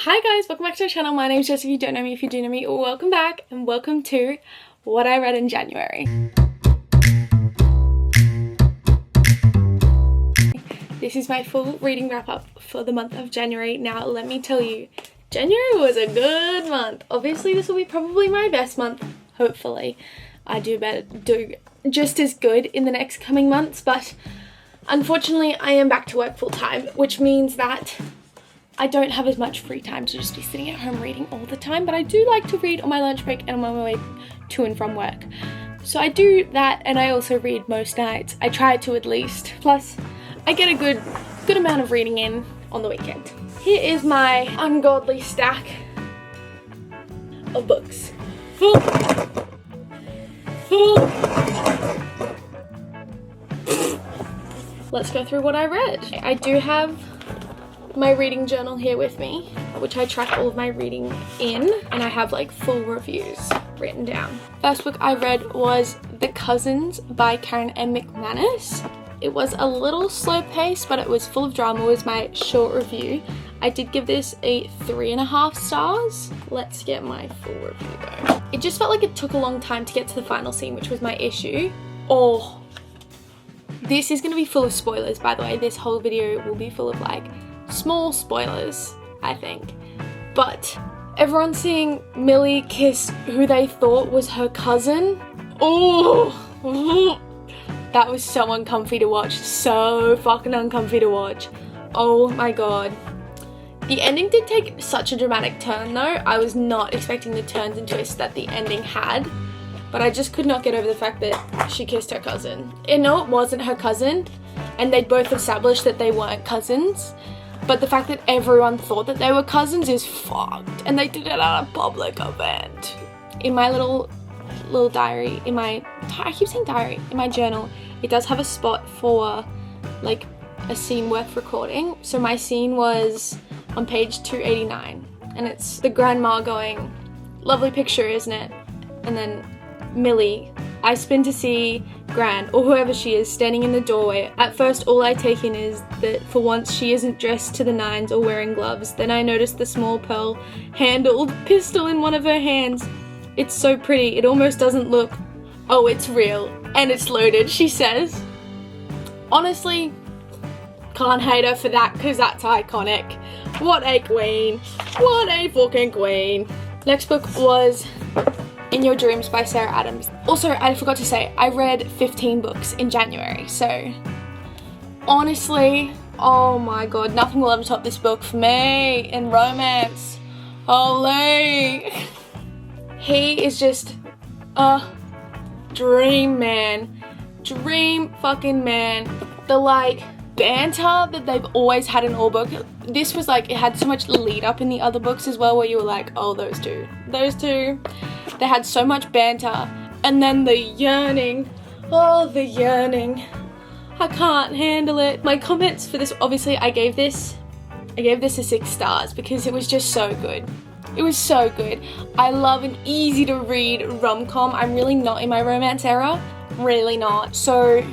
Hi guys, welcome back to our channel. My name is Jess. If you don't know me, if you do know me, welcome back and welcome to what I read in January. This is my full reading wrap up for the month of January. Now let me tell you, January was a good month. Obviously this will be probably my best month, hopefully. I do just as good in the next coming months, but unfortunately I am back to work full time, which means that I don't have as much free time to just be sitting at home reading all the time, but I do like to read on my lunch break and on my way to and from work. So I do that, and I also read most nights. I try to at least. Plus, I get a good amount of reading in on the weekend. Here is my ungodly stack of books. Full. Let's go through what I read. I do have my reading journal here with me, which I track all of my reading in, and I have like full reviews written down. First book I read was The Cousins by Karen M. McManus. It was a little slow paced, but it was full of drama. It was my short review. I did give this a 3.5 stars. Let's get my full review though. It just felt like it took a long time to get to the final scene, which was my issue. Oh, this is gonna be full of spoilers, by the way. This whole video will be full of like small spoilers, I think. But everyone seeing Millie kiss who they thought was her cousin. Oh, that was so uncomfy to watch. So fucking uncomfy to watch. Oh my god. The ending did take such a dramatic turn though. I was not expecting the turns and twists that the ending had. But I just could not get over the fact that she kissed her cousin. And no, it wasn't her cousin. And they'd both established that they weren't cousins. But the fact that everyone thought that they were cousins is fucked. And they did it at a public event. In my little diary, I keep saying diary, in my journal, it does have a spot for like a scene worth recording. So my scene was on page 289. And it's the grandma going, lovely picture, isn't it? And then Millie, I spin to see Gran, or whoever she is, standing in the doorway. At first, all I take in is that for once she isn't dressed to the nines or wearing gloves. Then I notice the small pearl-handled pistol in one of her hands. It's so pretty, it almost doesn't look... Oh, it's real, and it's loaded, she says. Honestly, can't hate her for that, because that's iconic. What a queen. What a fucking queen. Next book was In Your Dreams by Sarah Adams. Also, I forgot to say, I read 15 books in January, so honestly, oh my god, nothing will ever top this book for me in romance. Holy. He is just a dream man. Dream fucking man. The like banter that they've always had in all books. This was like, it had so much lead up in the other books as well, where you were like, oh, those two. They had so much banter, and then the yearning. Oh, the yearning. I can't handle it. My comments for this, obviously I gave this a 6 stars because it was just so good. It was so good. I love an easy to read rom-com. I'm really not in my romance era. Really not. So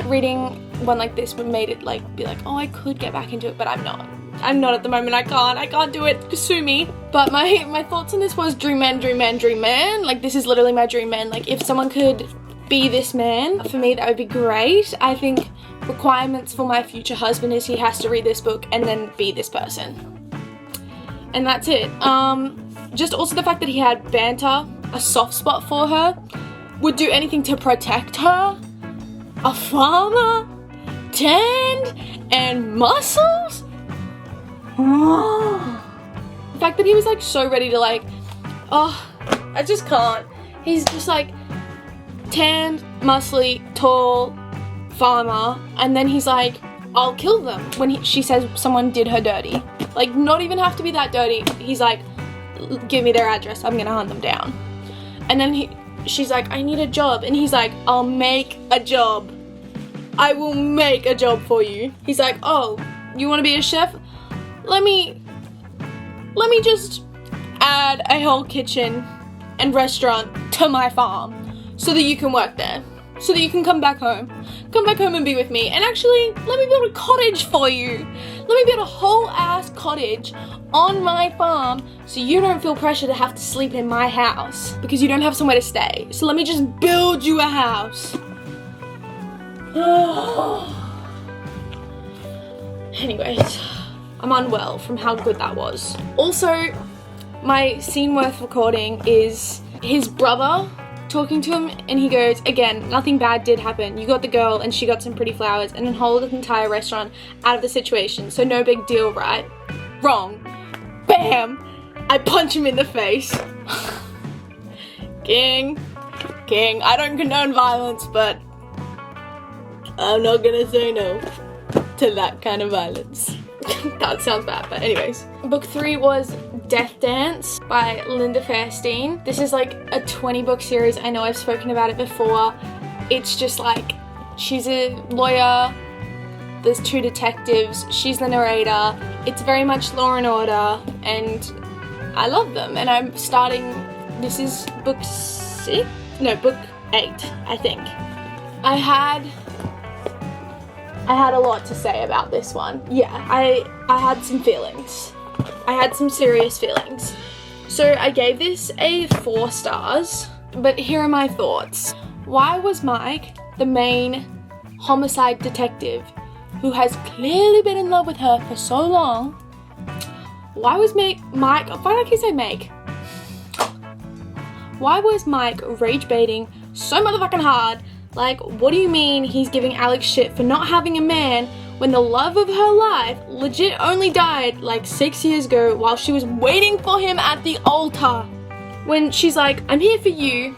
reading one like this would made it like be like, oh, I could get back into it, but I'm not. I'm not at the moment. I can't do it. Sue me. But my thoughts on this was dream man, dream man, dream man. Like, this is literally my dream man. Like, if someone could be this man, for me, that would be great. I think requirements for my future husband is he has to read this book and then be this person. And that's it. Just also the fact that he had banter, a soft spot for her, would do anything to protect her, a farmer, tanned, and muscles. The fact that he was like so ready to like, oh, I just can't. He's just like tanned, muscly, tall, farmer, and then he's like, I'll kill them when she says someone did her dirty. Like, not even have to be that dirty. He's like, give me their address, I'm gonna hunt them down. And then she's like, I need a job, and he's like, I'll make a job. I will make a job for you. He's like, oh, you want to be a chef? Let me just add a whole kitchen and restaurant to my farm so that you can work there. So that you can come back home and be with me. And actually, let me build a cottage for you. Let me build a whole ass cottage on my farm so you don't feel pressure to have to sleep in my house because you don't have somewhere to stay. So let me just build you a house. Anyways, I'm unwell from how good that was. Also, my scene worth recording is his brother talking to him, and he goes, again, nothing bad did happen. You got the girl and she got some pretty flowers and then whole entire restaurant out of the situation. So no big deal, right? Wrong. Bam! I punch him in the face. King, I don't condone violence, but I'm not gonna say no to that kind of violence. That sounds bad, but anyways. Book 3 was Death Dance by Linda Fairstein. This is like a 20-book series. I know I've spoken about it before. It's just like, she's a lawyer, there's 2 detectives, she's the narrator. It's very much Law and Order, and I love them. And I'm starting, this is book 6? No, book 8, I think. I had a lot to say about this one. Yeah, I had some feelings. I had some serious feelings. So I gave this a 4 stars, but here are my thoughts. Why was Mike, the main homicide detective, who has clearly been in love with her for so long, why was Mike, why did I keep saying Meg? Why was Mike rage baiting so motherfucking hard? Like, what do you mean he's giving Alex shit for not having a man when the love of her life legit only died like 6 years ago while she was waiting for him at the altar? When she's like, I'm here for you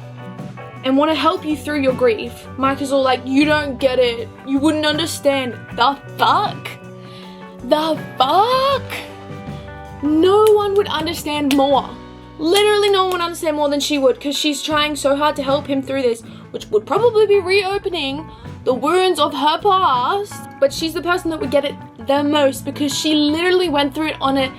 and want to help you through your grief, Mike is all like, you don't get it. You wouldn't understand. The fuck? The fuck? No one would understand more. Literally no one would understand more than she would, because she's trying so hard to help him through this, which would probably be reopening the wounds of her past, but she's the person that would get it the most because she literally went through it on a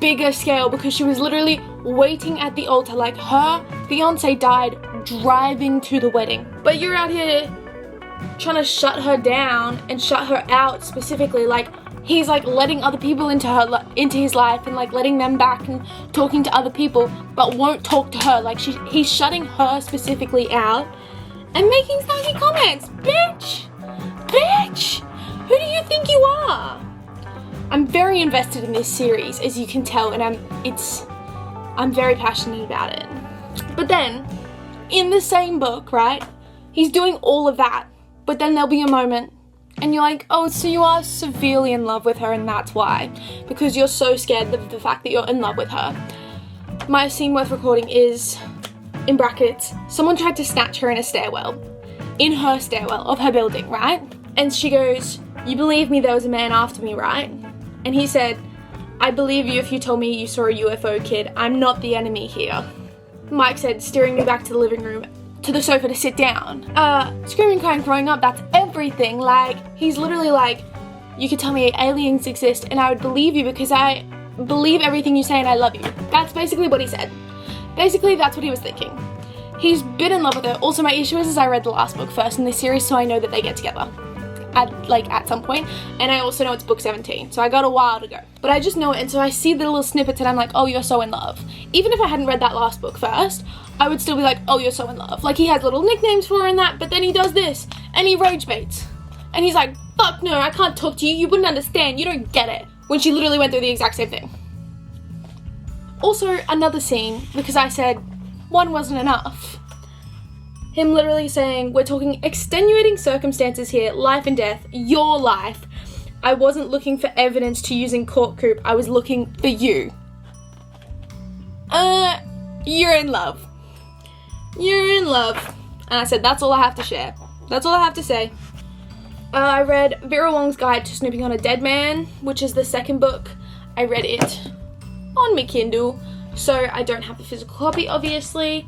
bigger scale, because she was literally waiting at the altar like her fiance died driving to the wedding. But you're out here trying to shut her down and shut her out specifically, like he's like letting other people into his life and like letting them back and talking to other people, but won't talk to her. Like he's shutting her specifically out and making snarky comments. Bitch, who do you think you are? I'm very invested in this series, as you can tell, and I'm very passionate about it. But then, in the same book, right, he's doing all of that, but then there'll be a moment and you're like, oh, so you are severely in love with her, and that's why, because you're so scared of the fact that you're in love with her. My scene worth recording is, in brackets, someone tried to snatch her in a stairwell, in her stairwell of her building, right? And she goes, you believe me there was a man after me, right? And he said, I believe you if you told me you saw a UFO, kid. I'm not the enemy here. Mike said, steering me back to the living room, to the sofa to sit down. Screaming, crying, throwing up, that's everything. Like, he's literally like, you could tell me aliens exist and I would believe you because I believe everything you say and I love you. That's basically what he said. Basically, that's what he was thinking. He's been in love with her. Also, my issue is I read the last book first in this series, so I know that they get together at some point, and I also know it's book 17, so I got a while to go. But I just know it, and so I see the little snippets and I'm like, oh, you're so in love. Even if I hadn't read that last book first, I would still be like, oh, you're so in love. Like, he has little nicknames for her and that, but then he does this, and he rage baits. And he's like, fuck no, I can't talk to you, you wouldn't understand, you don't get it. When she literally went through the exact same thing. Also, another scene, because I said one wasn't enough. Him literally saying, we're talking extenuating circumstances here, life and death, your life. I wasn't looking for evidence to use in court, Coop. I was looking for you. You're in love. You're in love. And I said, that's all I have to share. That's all I have to say. I read Vera Wong's Guide to Snooping on a Dead Man, which is the second book. I read it on my Kindle, so I don't have the physical copy, obviously.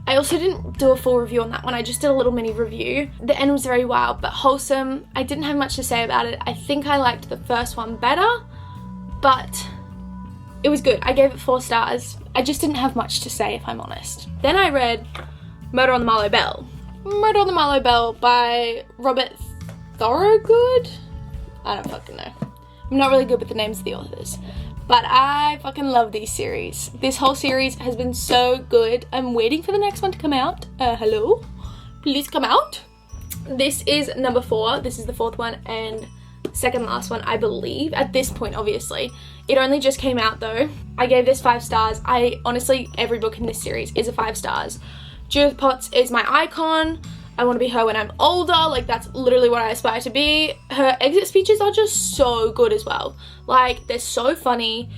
I also didn't do a full review on that one, I just did a little mini review. The end was very wild but wholesome. I didn't have much to say about it. I think I liked the first one better, but it was good. I gave it 4 stars. I just didn't have much to say, if I'm honest. Then I read Murder on the Marlow Bell. Murder on the Marlow Bell by Robert Thorogood? I don't fucking know. I'm not really good with the names of the authors. But I fucking love these series. This whole series has been so good. I'm waiting for the next one to come out. Hello? Please come out. This is number 4. This is the 4th one and second last one, I believe. At this point, obviously. It only just came out though. I gave this 5 stars. Honestly, every book in this series is a 5 stars. Judith Potts is my icon. I want to be her when I'm older. Like, that's literally what I aspire to be. Her exit speeches are just so good as well. Like, they're so funny.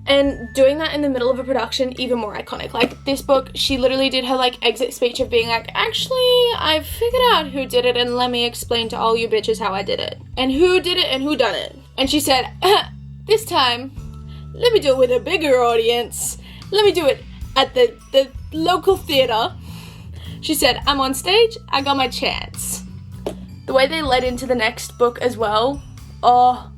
And doing that in the middle of a production, even more iconic. Like, this book, she literally did her, like, exit speech of being like, actually, I figured out who did it and let me explain to all you bitches how I did it. And who did it and who done it. And she said, this time, let me do it with a bigger audience. Let me do it at the local theater. She said, I'm on stage, I got my chance. The way they led into the next book as well, oh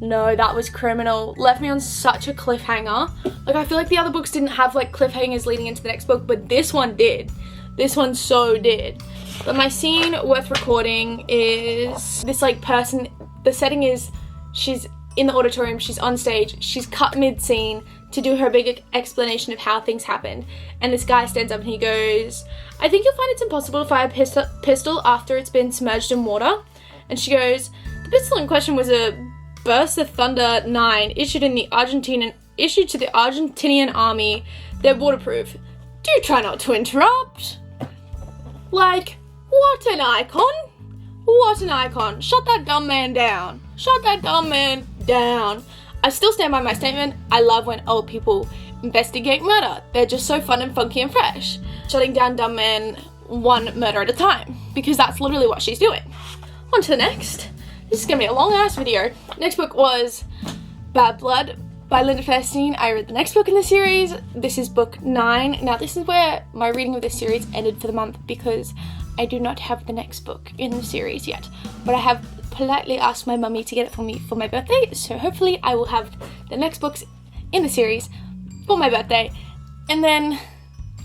no, that was criminal. Left me on such a cliffhanger. Like, I feel like the other books didn't have like cliffhangers leading into the next book, but this one did. This one so did. But my scene worth recording is this like person, the setting is she's in the auditorium, she's on stage, she's cut mid-scene to do her big explanation of how things happened. And this guy stands up and he goes, I think you'll find it's impossible to fire a pistol after it's been submerged in water. And she goes, the pistol in question was a Burst of Thunder 9 issued to the Argentinian army. They're waterproof. Do try not to interrupt. Like, what an icon. What an icon. Shut that dumb man down. Shut that dumb man down. I still stand by my statement. I love when old people investigate murder. They're just so fun and funky and fresh. Shutting down dumb men one murder at a time. Because that's literally what she's doing. On to the next. This is going to be a long ass video. Next book was Bad Blood by Linda Fairstein. I read the next book in the series. This is book 9. Now this is where my reading of this series ended for the month because I do not have the next book in the series yet. But I have politely asked my mummy to get it for me for my birthday. So hopefully I will have the next books in the series for my birthday. And then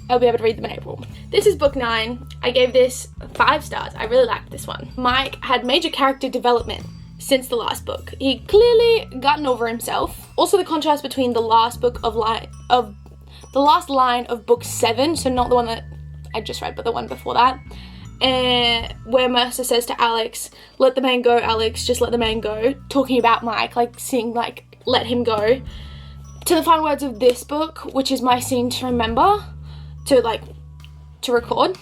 I'll be able to read them in April. This is book 9. I gave this 5 stars. I really liked this one. Mike had major character development since the last book. He clearly gotten over himself. Also the contrast between the last book the last line of book 7, so not the one that I just read, but the one before that, and where Mercer says to Alex, let the man go, Alex, just let the man go, talking about Mike, like seeing like let him go, to the final words of this book, which is my scene to remember, to record.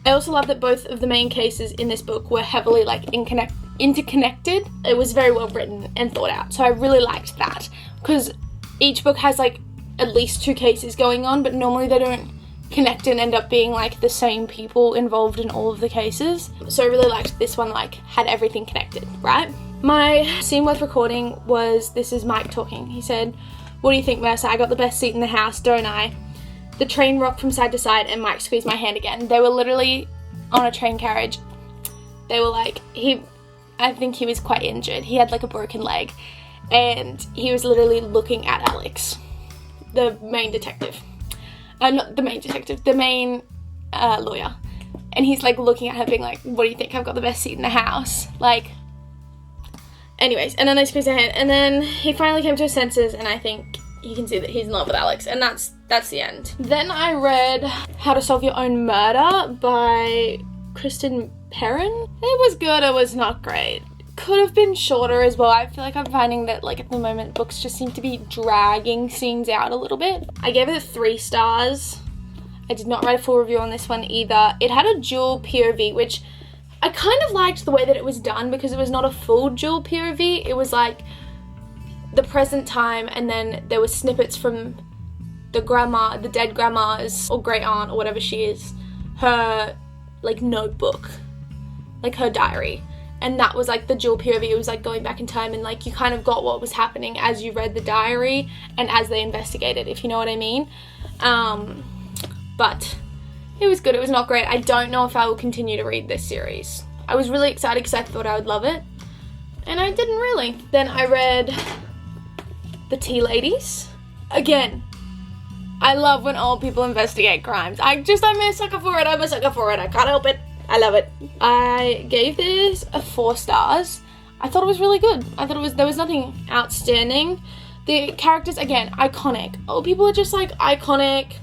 I also love that both of the main cases in this book were heavily like interconnected. It was very well written and thought out, so I really liked that because each book has like at least 2 cases going on, but normally they don't connect and end up being like the same people involved in all of the cases. So I really liked this one, like had everything connected, right? My scene worth recording was, this is Mike talking. He said, what do you think, Mercer? I got the best seat in the house, don't I? The train rocked from side to side and Mike squeezed my hand again. They were literally on a train carriage. They were like, I think he was quite injured. He had like a broken leg and he was literally looking at Alex, the main detective. Not the main detective, the main lawyer. And he's like looking at her being like, what do you think? I've got the best seat in the house. Like, anyways, and then they squeezed her hand and then he finally came to his senses and I think you can see that he's in love with Alex, and that's the end. Then I read How to Solve Your Own Murder by Kristen Perrin. It was good, it was not great. Could have been shorter as well. I feel like I'm finding that like at the moment books just seem to be dragging scenes out a little bit. I gave it 3 stars. I did not write a full review on this one either. It had a dual POV, which I kind of liked the way that it was done because it was not a full dual POV. It was like the present time and then there were snippets from the grandma, the dead grandma's or great aunt or whatever she is, her like notebook, like her diary. And that was like the dual POV. It was like going back in time and like you kind of got what was happening as you read the diary and as they investigated, if you know what I mean. But it was good. It was not great. I don't know if I will continue to read this series. I was really excited because I thought I would love it. And I didn't really. Then I read The Tea Ladies. Again, I love when old people investigate crimes. I'm a sucker for it. I can't help it. I love it. I gave this a 4 stars. I thought it was really good. I thought there was nothing outstanding. The characters, again, iconic. Oh, people are just like iconic.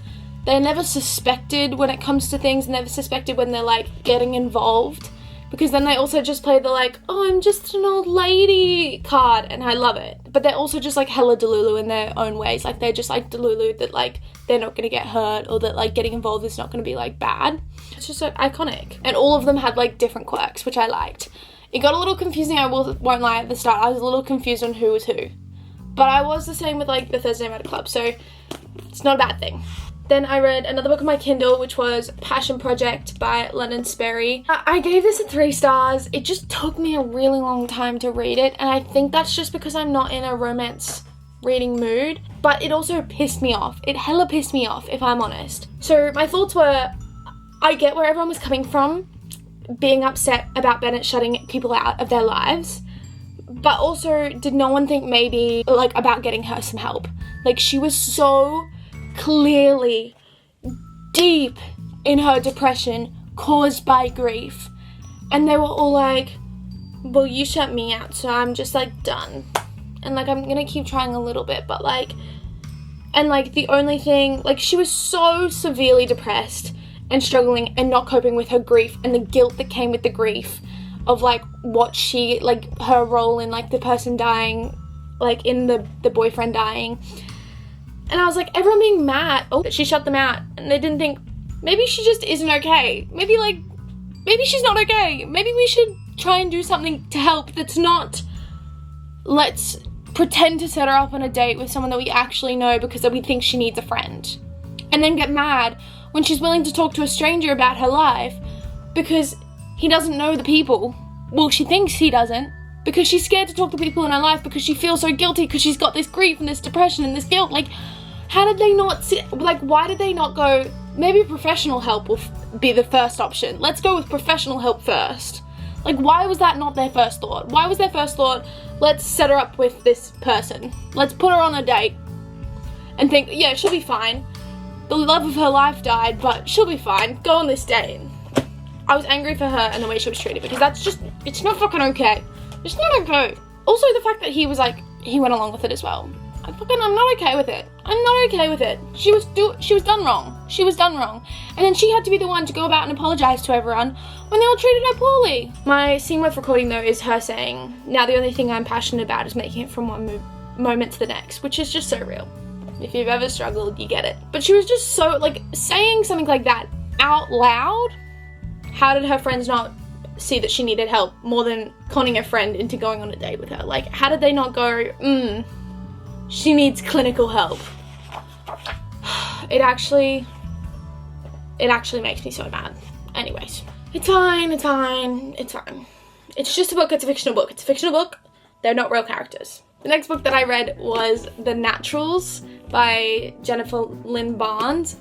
They're never suspected when it comes to things, never suspected when they're like getting involved. Because then they also just play the like, oh, I'm just an old lady card, and I love it. But they're also just like hella delulu in their own ways. Like they're just like delulu that like they're not gonna get hurt, or that like getting involved is not gonna be like bad. It's just like iconic. And all of them had like different quirks, which I liked. It got a little confusing, I won't lie, at the start. I was a little confused on who was who. But I was the same with like the Thursday Night Club, so it's not a bad thing. Then I read another book on my Kindle, which was Passion Project by London Sperry. I gave this a 3 stars. It just took me a really long time to read it, and I think that's just because I'm not in a romance reading mood, but it also pissed me off. It hella pissed me off, if I'm honest. So my thoughts were, I get where everyone was coming from, being upset about Bennett shutting people out of their lives, but also did no one think maybe like about getting her some help? Like she was so clearly deep in her depression caused by grief, and they were all like, well, you shut me out, so I'm just like done, and like I'm gonna keep trying a little bit, but like, and like the only thing, like she was so severely depressed and struggling and not coping with her grief and the guilt that came with the grief of like what she, like her role in like the person dying, like in the boyfriend dying. And I was like, everyone being mad, oh, that she shut them out, and they didn't think, maybe she just isn't okay. Maybe she's not okay. Maybe we should try and do something to help that's not, let's pretend to set her up on a date with someone that we actually know because we think she needs a friend. And then get mad when she's willing to talk to a stranger about her life because he doesn't know the people. Well, she thinks he doesn't, because she's scared to talk to people in her life because she feels so guilty because she's got this grief and this depression and this guilt. Like, how did they not see, like, why did they not go, maybe professional help will be the first option. Let's go with professional help first. Like, why was that not their first thought? Why was their first thought, let's set her up with this person. Let's put her on a date and think, yeah, she'll be fine. The love of her life died, but she'll be fine. Go on this date. I was angry for her and the way she was treated, because that's just, it's not fucking okay. It's not okay. Also, the fact that he was like, he went along with it as well. I'm not okay with it. I'm not okay with it. She was done wrong. She was done wrong. And then she had to be the one to go about and apologise to everyone when they all treated her poorly. My scene worth recording though is her saying, now the only thing I'm passionate about is making it from one moment to the next, which is just so real. If you've ever struggled, you get it. But she was just so, like, saying something like that out loud. How did her friends not see that she needed help more than conning a friend into going on a date with her? Like, how did they not go, she needs clinical help? It actually makes me so mad. Anyways, it's fine. It's just a book, it's a fictional book. It's a fictional book, they're not real characters. The next book that I read was The Naturals by Jennifer Lynn Barnes.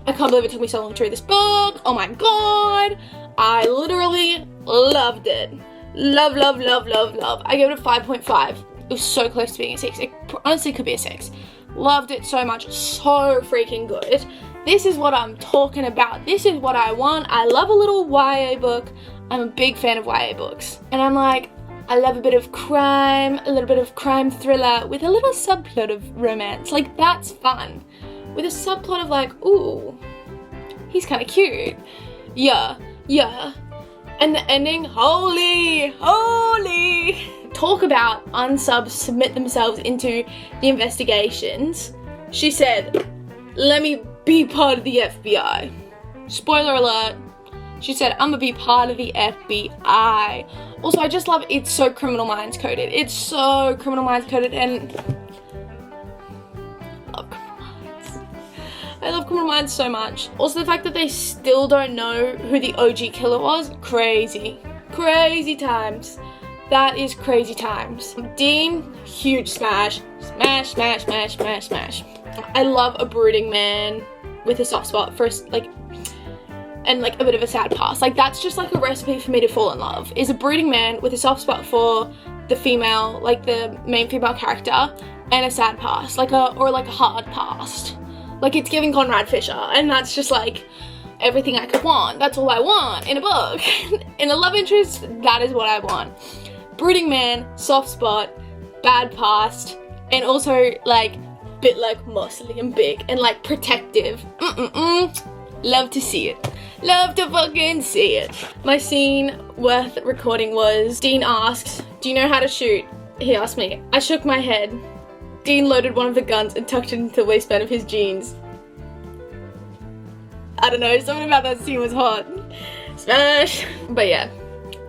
I can't believe it took me so long to read this book. Oh my god. I literally loved it. Love. I gave it a 5.5. It was so close to being a 6. It honestly could be a 6. Loved it so much. So freaking good. This is what I'm talking about. This is what I want. I love a little YA book. I'm a big fan of YA books. And I'm like, I love a bit of crime, a little bit of crime thriller with a little subplot of romance. Like, that's fun. With a subplot of like, ooh, he's kind of cute. Yeah. And the ending, holy. Talk about unsubs submit themselves into the investigations. She said, let me be part of the FBI. Spoiler alert. She said, I'm gonna be part of the FBI. Also, I just love, it's so Criminal Minds coded. It's so Criminal Minds coded, and I love Criminal Minds so much. Also, the fact that they still don't know who the OG killer was, crazy. Crazy times. That is crazy times. Dean, huge smash. Smash. I love a brooding man with a soft spot for, like, and like a bit of a sad past. Like, that's just like a recipe for me to fall in love, is a brooding man with a soft spot for the female, like the main female character, and a sad past, like a hard past. Like, it's giving Conrad Fisher, and that's just like, everything I could want. That's all I want in a book. In a love interest, that is what I want. Brooding man, soft spot, bad past, and also like bit like muscly and big and like protective. Love to see it. Love to fucking see it. My scene worth recording was Dean asks, "Do you know how to shoot?" He asked me. I shook my head. Dean loaded one of the guns and tucked it into the waistband of his jeans. I don't know, something about that scene was hot. Smash! But yeah,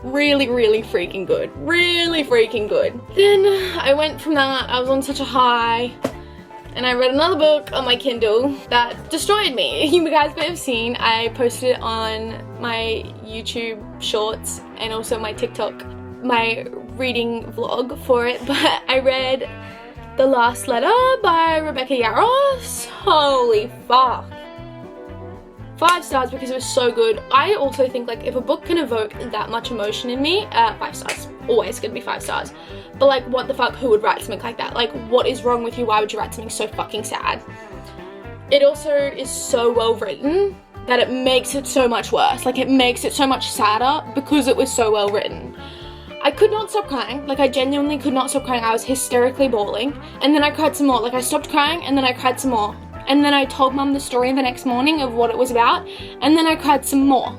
really, really freaking good. Really freaking good. Then I went from that, I was on such a high, and I read another book on my Kindle that destroyed me. You guys may have seen, I posted it on my YouTube shorts and also my TikTok, my reading vlog for it, but I read The Last Letter by Rebecca Yarros. Holy fuck. 5 stars because it was so good. I also think like if a book can evoke that much emotion in me, 5 stars. Always gonna be 5 stars. But like what the fuck, who would write something like that? Like what is wrong with you? Why would you write something so fucking sad? It also is so well written that it makes it so much worse. Like it makes it so much sadder because it was so well written. I could not stop crying. Like I genuinely could not stop crying. I was hysterically bawling. And then I cried some more. Like I stopped crying and then I cried some more. And then I told mum the story the next morning of what it was about, and then I cried some more.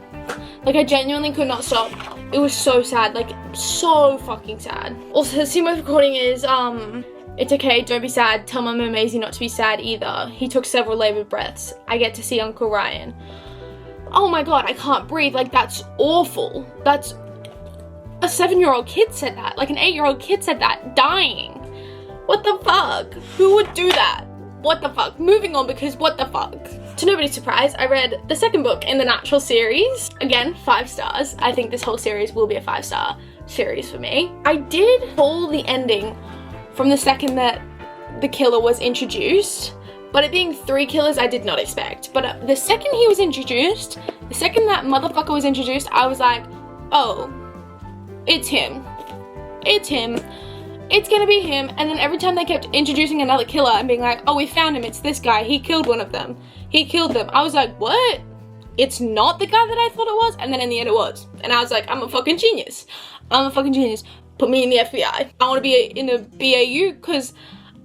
Like I genuinely could not stop. It was so sad, like so fucking sad. Also, the scene worth recording is, it's okay, don't be sad. Tell Mum and Maisie not to be sad either. He took several laboured breaths. I get to see Uncle Ryan. Oh my god, I can't breathe. Like that's awful. That's a 7-year-old kid said that. Like an 8-year-old kid said that, dying. What the fuck? Who would do that? What the fuck? Moving on because what the fuck? To nobody's surprise, I read the second book in the Natural series. Again, 5 stars. I think this whole series will be a 5-star series for me. I did pull the ending from the second that the killer was introduced, but it being 3 killers I did not expect. But the second he was introduced, the second that motherfucker was introduced, I was like, oh, it's him. It's him. It's gonna be him. And then every time they kept introducing another killer and being like, oh, we found him, it's this guy, he killed one of them, he killed them, I was like, what? It's not the guy that I thought it was? And then in the end it was. And I was like, I'm a fucking genius. I'm a fucking genius. Put me in the FBI. I want to be in a BAU because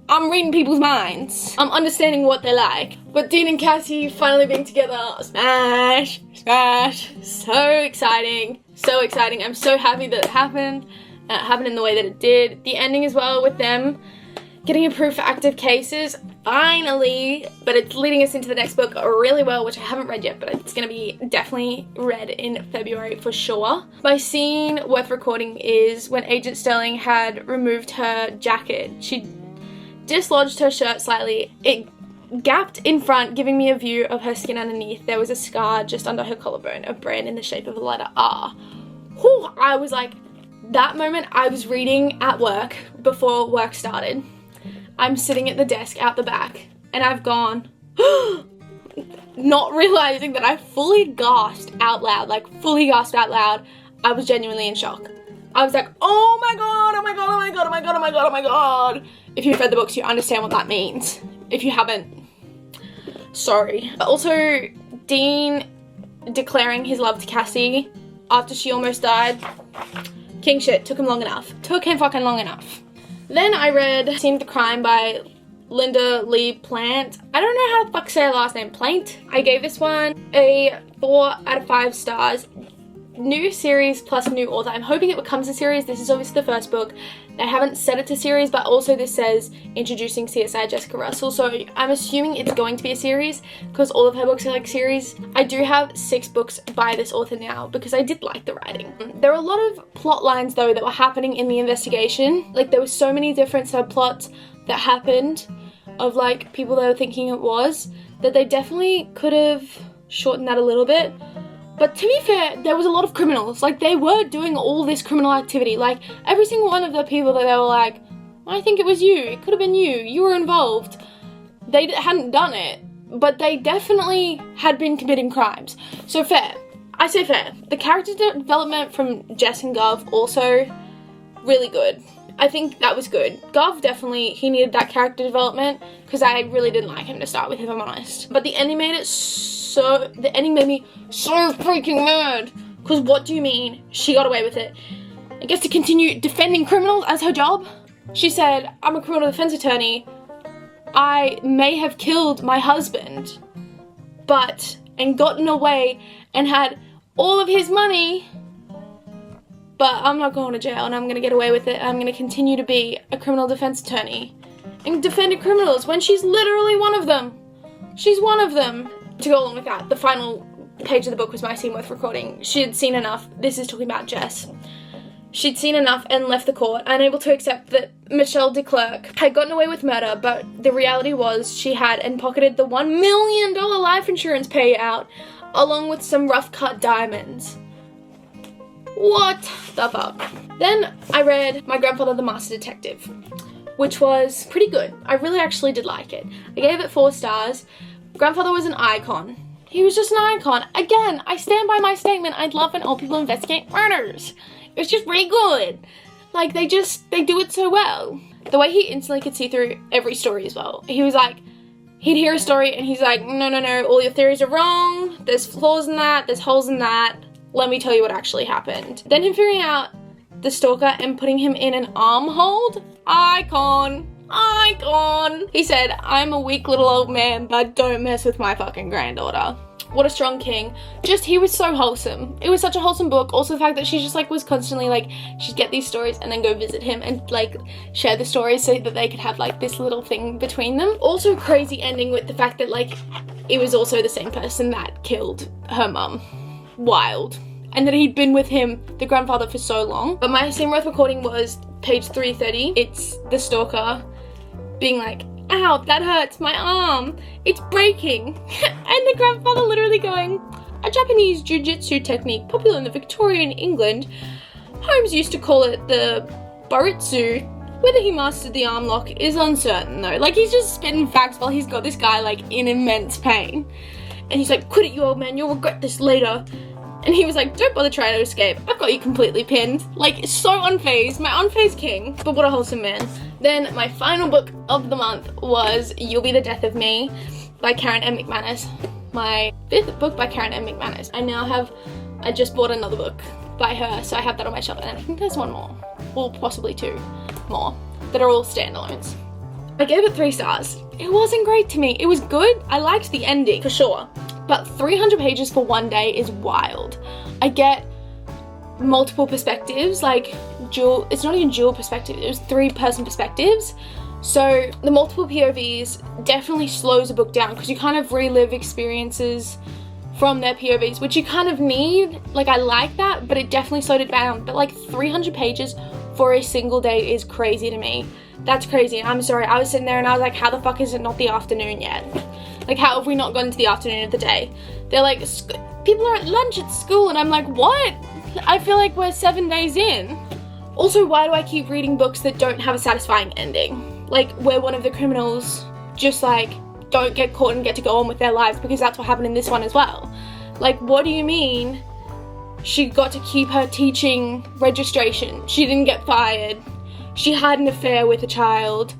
I'm reading people's minds. I'm understanding what they like. But Dean and Cassie finally being together, smash, smash. So exciting, so exciting. I'm so happy that it happened. It happened in the way that it did. The ending as well with them getting approved for active cases, finally, but it's leading us into the next book really well, which I haven't read yet, but it's gonna be definitely read in February for sure. My scene worth recording is when Agent Sterling had removed her jacket. She dislodged her shirt slightly. It gapped in front, giving me a view of her skin underneath. There was a scar just under her collarbone, a brand in the shape of a letter R. Whew, I was like, that moment I was reading at work before work started. I'm sitting at the desk out the back and I've gone, not realizing that I fully gasped out loud, like fully gasped out loud. I was genuinely in shock. I was like, oh my god, oh my god, oh my god, oh my god, oh my god, oh my god. If you've read the books, you understand what that means. If you haven't, sorry. Also, Dean declaring his love to Cassie after she almost died. King shit, took him long enough. Took him fucking long enough. Then I read Scene of the Crime by Linda Lee Plant. I don't know how the fuck say her last name, Plant. I gave this one a 4 out of 5 stars. New series plus new author. I'm hoping it becomes a series. This is obviously the first book. They haven't set it to series, but also this says introducing CSI Jessica Russell, so I'm assuming it's going to be a series because all of her books are like series. I do have 6 books by this author now because I did like the writing. There are a lot of plot lines though that were happening in the investigation. Like there were so many different subplots that happened of like people that were thinking it was, that they definitely could have shortened that a little bit. But to be fair, there was a lot of criminals. Like, they were doing all this criminal activity. Like, every single one of the people that they were like, I think it was you. It could have been you. You were involved. They hadn't done it. But they definitely had been committing crimes. So fair. I say fair. The character development from Jess and Gov also really good. I think that was good. Gov definitely, he needed that character development because I really didn't like him to start with, if I'm honest. But the ending made it so the ending made me so freaking mad. Because what do you mean she got away with it? I guess to continue defending criminals as her job? She said, I'm a criminal defense attorney. I may have killed my husband, and gotten away and had all of his money, but I'm not going to jail and I'm going to get away with it. I'm going to continue to be a criminal defense attorney and defend criminals when she's literally one of them. She's one of them. To go along with that, the final page of the book was my scene worth recording. She had seen enough. This is talking about Jess. She'd seen enough and left the court, unable to accept that Michelle DeClercq had gotten away with murder, but the reality was she had and pocketed the $1 million life insurance payout, along with some rough-cut diamonds. What the fuck? Then I read My Grandfather the Master Detective, which was pretty good. I really actually did like it. I gave it 4 stars. Grandfather was an icon. He was just an icon. Again, I stand by my statement. I'd love when old people investigate murders. It's just really good. Like, they do it so well. The way he instantly could see through every story as well. He was like, he'd hear a story and he's like, no, all your theories are wrong. There's flaws in that, there's holes in that. Let me tell you what actually happened. Then him figuring out the stalker and putting him in an arm hold. Icon. He said, I'm a weak little old man, but don't mess with my fucking granddaughter. What a strong king. Just, he was so wholesome. It was such a wholesome book. Also the fact that she just like was constantly like, she'd get these stories and then go visit him and like share the stories so that they could have like this little thing between them. Also crazy ending with the fact that like, it was also the same person that killed her mum. Wild. And that he'd been with him, the grandfather, for so long. But my scene worth recording was page 330. It's the stalker being like, ow, that hurts, my arm, it's breaking. And the grandfather literally going, a Japanese jiu-jitsu technique popular in the Victorian England. Holmes used to call it the baritsu. Whether he mastered the arm lock is uncertain though. Like, he's just spitting facts while he's got this guy like in immense pain. And he's like, quit it, you old man, you'll regret this later. And he was like, don't bother trying to escape. I've got you completely pinned. Like, so unfazed. My unfazed king. But what a wholesome man. Then my final book of the month was You'll Be the Death of Me by Karen M. McManus. My 5th book by Karen M. McManus. I just bought another book by her, so I have that on my shelf. And I think there's one more. Or possibly 2 more that are all standalones. I gave it 3 stars. It wasn't great to me. It was good. I liked the ending, for sure. But 300 pages for one day is wild. I get multiple perspectives, like it's not even dual perspective, it was 3-person perspectives. So the multiple POVs definitely slows a book down because you kind of relive experiences from their POVs, which you kind of need. Like, I like that, but it definitely slowed it down. But like 300 pages for a single day is crazy to me. That's crazy. I'm sorry, I was sitting there and I was like, how the fuck is it not the afternoon yet? Like, how have we not gotten to the afternoon of the day? They're like, people are at lunch at school, and I'm like, what? I feel like we're 7 days in. Also, why do I keep reading books that don't have a satisfying ending? Like, where one of the criminals just like, don't get caught and get to go on with their lives, because that's what happened in this one as well. Like, what do you mean she got to keep her teaching registration? She didn't get fired. She had an affair with a child.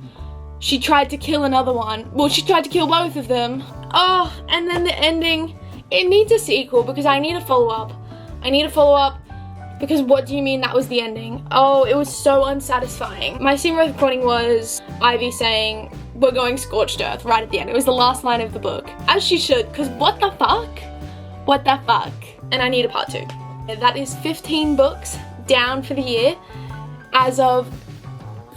She tried to kill another one. Well, she tried to kill both of them. Oh, and then the ending. It needs a sequel because I need a follow-up. Because what do you mean that was the ending? Oh, it was so unsatisfying. My scene worth recording was Ivy saying, we're going scorched earth right at the end. It was the last line of the book. As she should, because what the fuck? What the fuck? And I need a part 2. That is 15 books down for the year as of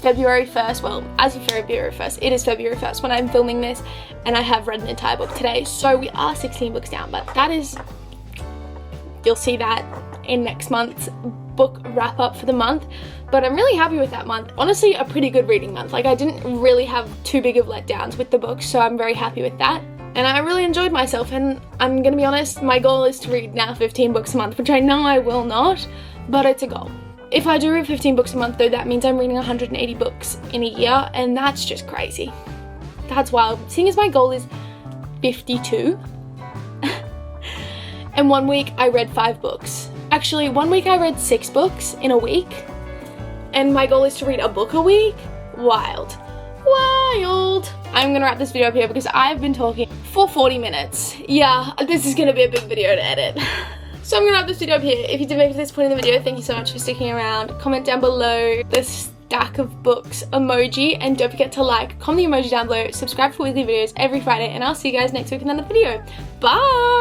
February 1st, well, as of February 1st, it is February 1st when I'm filming this, and I have read an entire book today, so we are 16 books down, but that is, you'll see that in next month's book wrap up for the month, but I'm really happy with that month. Honestly, a pretty good reading month. Like, I didn't really have too big of letdowns with the books, so I'm very happy with that, and I really enjoyed myself, and I'm gonna be honest, my goal is to read now 15 books a month, which I know I will not, but it's a goal. If I do read 15 books a month though, that means I'm reading 180 books in a year, and that's just crazy. That's wild. Seeing as my goal is 52, and one week I read 5 books. Actually, one week I read 6 books in a week, and my goal is to read a book a week. Wild. wild. I'm gonna wrap this video up here because I've been talking for 40 minutes. Yeah, this is gonna be a big video to edit. So I'm gonna wrap this video up here. If you did make it to this point in the video, thank you so much for sticking around. Comment down below the stack of books emoji, and don't forget to like, comment the emoji down below, subscribe for weekly videos every Friday, and I'll see you guys next week in another video. Bye!